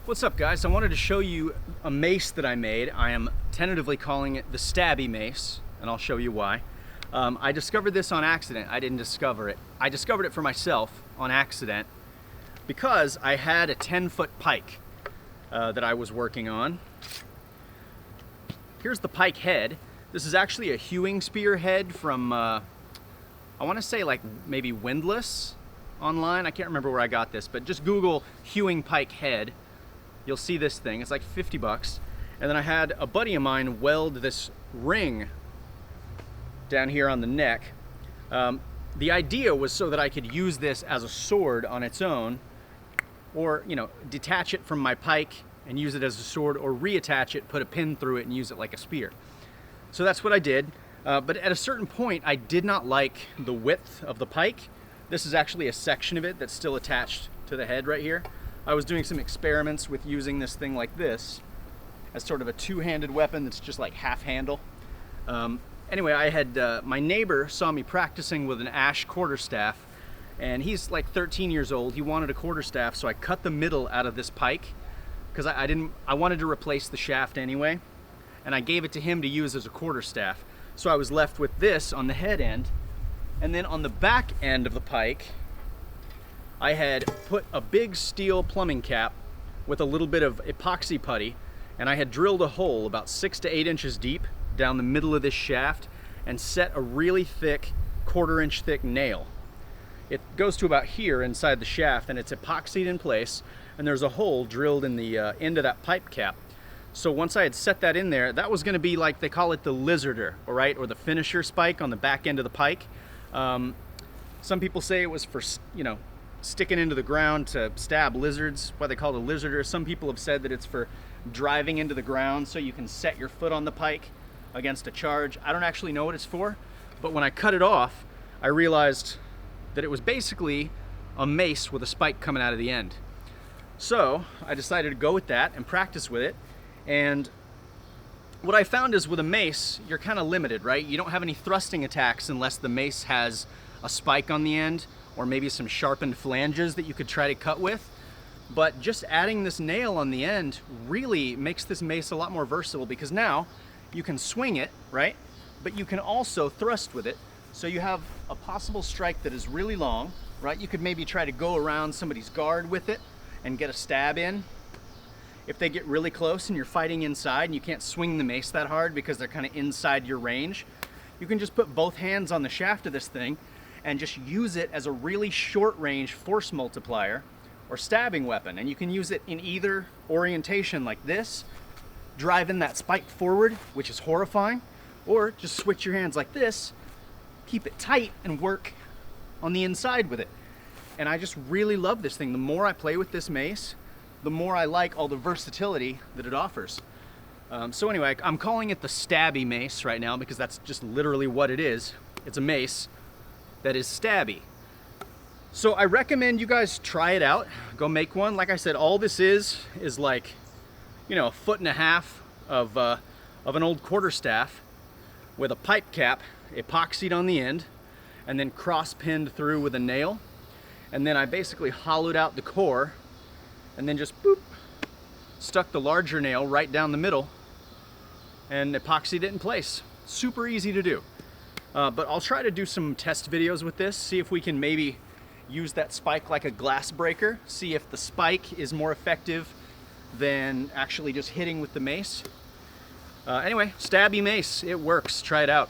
What's up, guys? I wanted to show you a mace that I made. I am tentatively calling it the Stabby mace, and I'll show you why. I discovered this on accident. I didn't discover it. I discovered it for myself on accident because I had a 10-foot pike that I was working on. Here's the pike head. This is actually a hewing spear head from, I want to say like maybe Windlass online. I can't remember where I got this, but just Google hewing pike head. You'll see this thing. It's like 50 bucks. And then I had a buddy of mine weld this ring down here on the neck. The idea was so that I could use this as a sword on its own, or, you know, detach it from my pike and use it as a sword, or reattach it, put a pin through it and use it like a spear. So that's what I did. But at a certain point, I did not like the width of the pike. This is actually a section of it that's still attached to the head right here. I was doing some experiments with using this thing like this as sort of a two-handed weapon that's just like half handle. Anyway, I had my neighbor saw me practicing with an ash quarterstaff, and he's like 13 years old. He wanted a quarterstaff, so I cut the middle out of this pike because I wanted to replace the shaft anyway, and I gave it to him to use as a quarterstaff. So I was left with this on the head end, and then on the back end of the pike, I had put a big steel plumbing cap with a little bit of epoxy putty, and I had drilled a hole about 6 to 8 inches deep down the middle of this shaft and set a really thick, 1/4 inch thick nail. It goes to about here inside the shaft, and it's epoxied in place, and there's a hole drilled in the end of that pipe cap. So once I had set that in there, that was going to be like, they call it the lizarder, all right, or the finisher spike on the back end of the pike. Some people say it was for, you know, sticking into the ground to stab lizards, why they call it a lizarder. Some people have said that it's for driving into the ground so you can set your foot on the pike against a charge. I don't actually know what it's for, but when I cut it off, I realized that it was basically a mace with a spike coming out of the end. So I decided to go with that and practice with it. And what I found is with a mace, you're kind of limited, right? You don't have any thrusting attacks unless the mace has a spike on the end, or maybe some sharpened flanges that you could try to cut with. But just adding this nail on the end really makes this mace a lot more versatile, because now you can swing it, right? But you can also thrust with it. So you have a possible strike that is really long, right? You could maybe try to go around somebody's guard with it and get a stab in. If they get really close and you're fighting inside and you can't swing the mace that hard because they're kind of inside your range, you can just put both hands on the shaft of this thing and just use it as a really short range force multiplier or stabbing weapon. And you can use it in either orientation, like this, driving that spike forward, which is horrifying, or just switch your hands like this, keep it tight, and work on the inside with it. And I just really love this thing. The more I play with this mace, the more I like all the versatility that it offers. So anyway, I'm calling it the Stabby mace right now because that's just literally what it is. It's a mace that is stabby. So I recommend you guys try it out. Go make one. Like I said, all this is like, you know, 1.5 foot of an old quarterstaff with a pipe cap epoxied on the end and then cross pinned through with a nail. And then I basically hollowed out the core and then just boop, stuck the larger nail right down the middle and epoxied it in place. Super easy to do. But I'll try to do some test videos with this, see if we can maybe use that spike like a glass breaker, see if the spike is more effective than actually just hitting with the mace. Anyway, Stabby mace, it works. Try it out.